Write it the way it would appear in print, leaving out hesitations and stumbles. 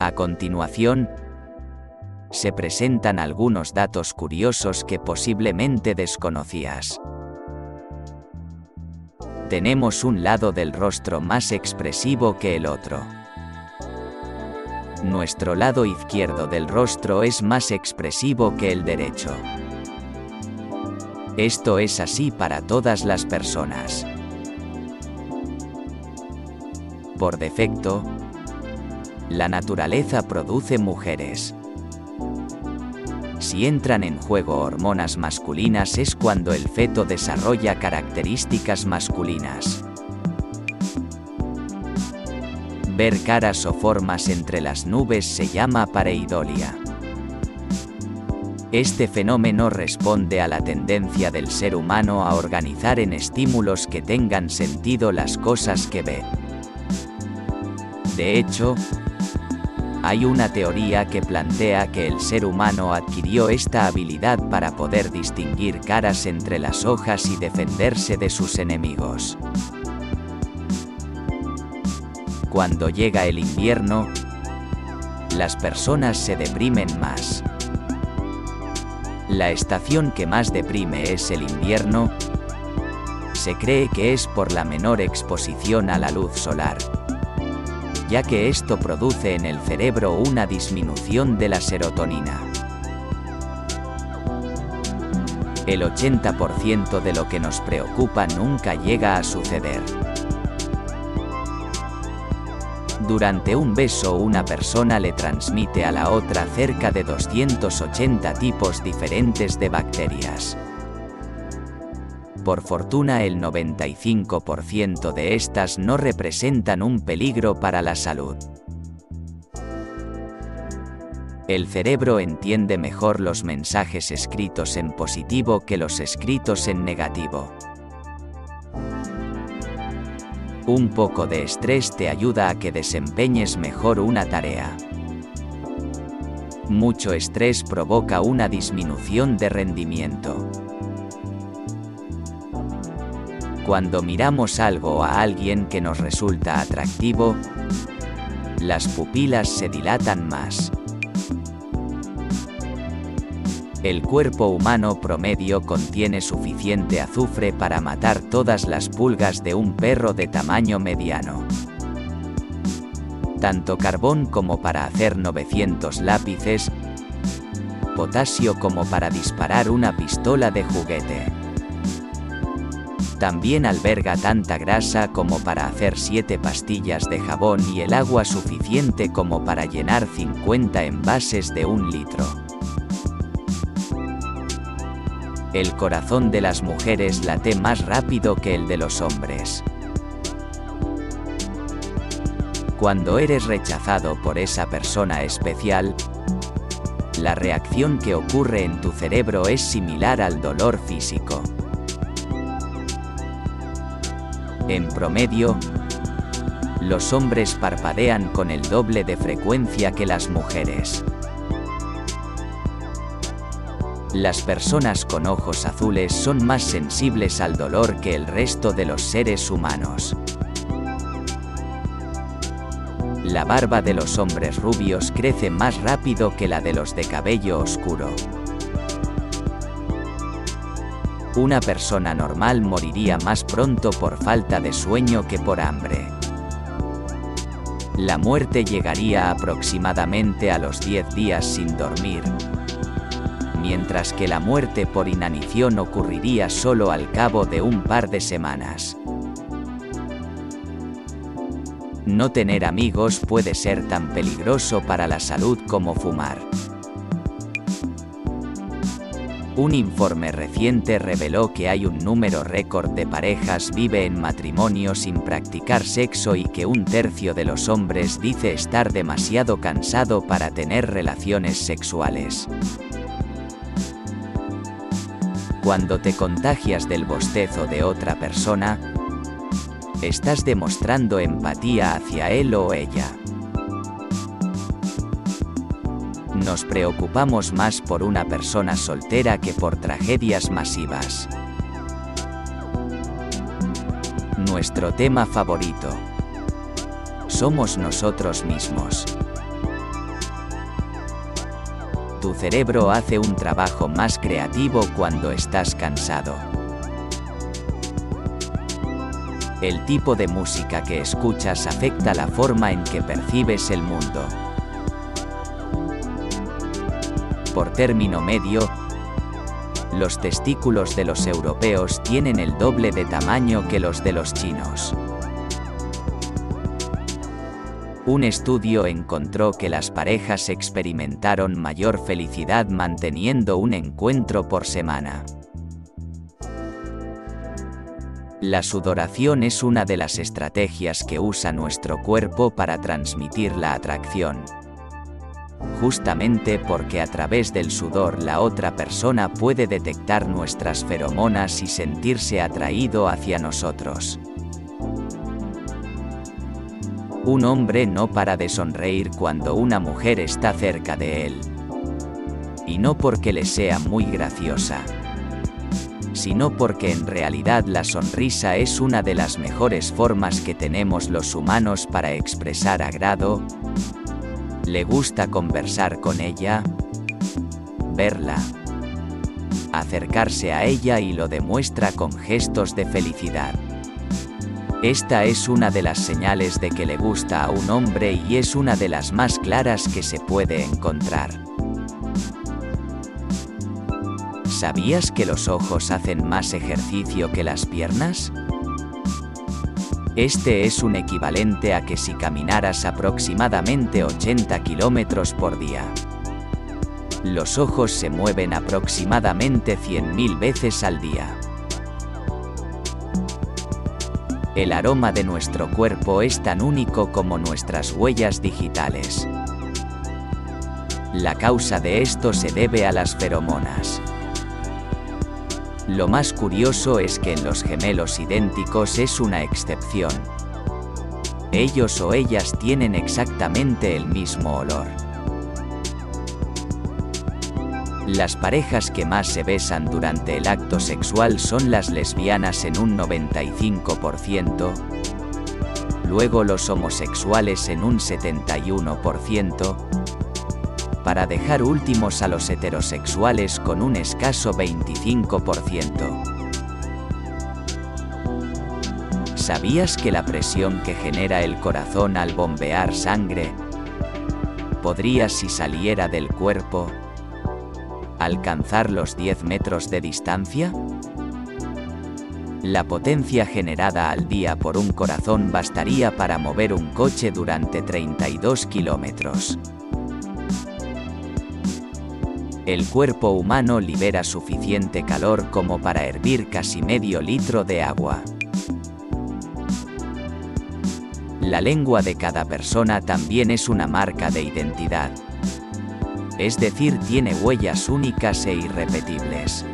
A continuación, se presentan algunos datos curiosos que posiblemente desconocías. Tenemos un lado del rostro más expresivo que el otro. Nuestro lado izquierdo del rostro es más expresivo que el derecho. Esto es así para todas las personas. Por defecto, la naturaleza produce mujeres. Si entran en juego hormonas masculinas es cuando el feto desarrolla características masculinas. Ver caras o formas entre las nubes se llama pareidolia. Este fenómeno responde a la tendencia del ser humano a organizar en estímulos que tengan sentido las cosas que ve. De hecho, hay una teoría que plantea que el ser humano adquirió esta habilidad para poder distinguir caras entre las hojas y defenderse de sus enemigos. Cuando llega el invierno, las personas se deprimen más. La estación que más deprime es el invierno. Se cree que es por la menor exposición a la luz solar, ya que esto produce en el cerebro una disminución de la serotonina. El 80% de lo que nos preocupa nunca llega a suceder. Durante un beso, una persona le transmite a la otra cerca de 280 tipos diferentes de bacterias. Por fortuna, el 95% de estas no representan un peligro para la salud. El cerebro entiende mejor los mensajes escritos en positivo que los escritos en negativo. Un poco de estrés te ayuda a que desempeñes mejor una tarea. Mucho estrés provoca una disminución de rendimiento. Cuando miramos algo o a alguien que nos resulta atractivo, las pupilas se dilatan más. El cuerpo humano promedio contiene suficiente azufre para matar todas las pulgas de un perro de tamaño mediano. Tanto carbón como para hacer 900 lápices, potasio como para disparar una pistola de juguete. También alberga tanta grasa como para hacer 7 pastillas de jabón y el agua suficiente como para llenar 50 envases de 1 litro. El corazón de las mujeres late más rápido que el de los hombres. Cuando eres rechazado por esa persona especial, la reacción que ocurre en tu cerebro es similar al dolor físico. En promedio, los hombres parpadean con el doble de frecuencia que las mujeres. Las personas con ojos azules son más sensibles al dolor que el resto de los seres humanos. La barba de los hombres rubios crece más rápido que la de los de cabello oscuro. Una persona normal moriría más pronto por falta de sueño que por hambre. La muerte llegaría aproximadamente a los 10 días sin dormir, mientras que la muerte por inanición ocurriría solo al cabo de un par de semanas. No tener amigos puede ser tan peligroso para la salud como fumar. Un informe reciente reveló que hay un número récord de parejas vive en matrimonio sin practicar sexo y que 1/3 de los hombres dice estar demasiado cansado para tener relaciones sexuales. Cuando te contagias del bostezo de otra persona, estás demostrando empatía hacia él o ella. Nos preocupamos más por una persona soltera que por tragedias masivas. Nuestro tema favorito. Somos nosotros mismos. Tu cerebro hace un trabajo más creativo cuando estás cansado. El tipo de música que escuchas afecta la forma en que percibes el mundo. Por término medio, los testículos de los europeos tienen el doble de tamaño que los de los chinos. Un estudio encontró que las parejas experimentaron mayor felicidad manteniendo un encuentro por semana. La sudoración es una de las estrategias que usa nuestro cuerpo para transmitir la atracción. Justamente porque a través del sudor la otra persona puede detectar nuestras feromonas y sentirse atraído hacia nosotros. Un hombre no para de sonreír cuando una mujer está cerca de él. Y no porque le sea muy graciosa, sino porque en realidad la sonrisa es una de las mejores formas que tenemos los humanos para expresar agrado. ¿Le gusta conversar con ella? Verla. Acercarse a ella y lo demuestra con gestos de felicidad. Esta es una de las señales de que le gusta a un hombre y es una de las más claras que se puede encontrar. ¿Sabías que los ojos hacen más ejercicio que las piernas? Este es un equivalente a que si caminaras aproximadamente 80 kilómetros por día. Los ojos se mueven aproximadamente 100.000 veces al día. El aroma de nuestro cuerpo es tan único como nuestras huellas digitales. La causa de esto se debe a las feromonas. Lo más curioso es que en los gemelos idénticos es una excepción. Ellos o ellas tienen exactamente el mismo olor. Las parejas que más se besan durante el acto sexual son las lesbianas en un 95%, luego los homosexuales en un 71%, para dejar últimos a los heterosexuales con un escaso 25%. ¿Sabías que la presión que genera el corazón al bombear sangre podría, si saliera del cuerpo, alcanzar los 10 metros de distancia? La potencia generada al día por un corazón bastaría para mover un coche durante 32 kilómetros. El cuerpo humano libera suficiente calor como para hervir casi medio litro de agua. La lengua de cada persona también es una marca de identidad. Es decir, tiene huellas únicas e irrepetibles.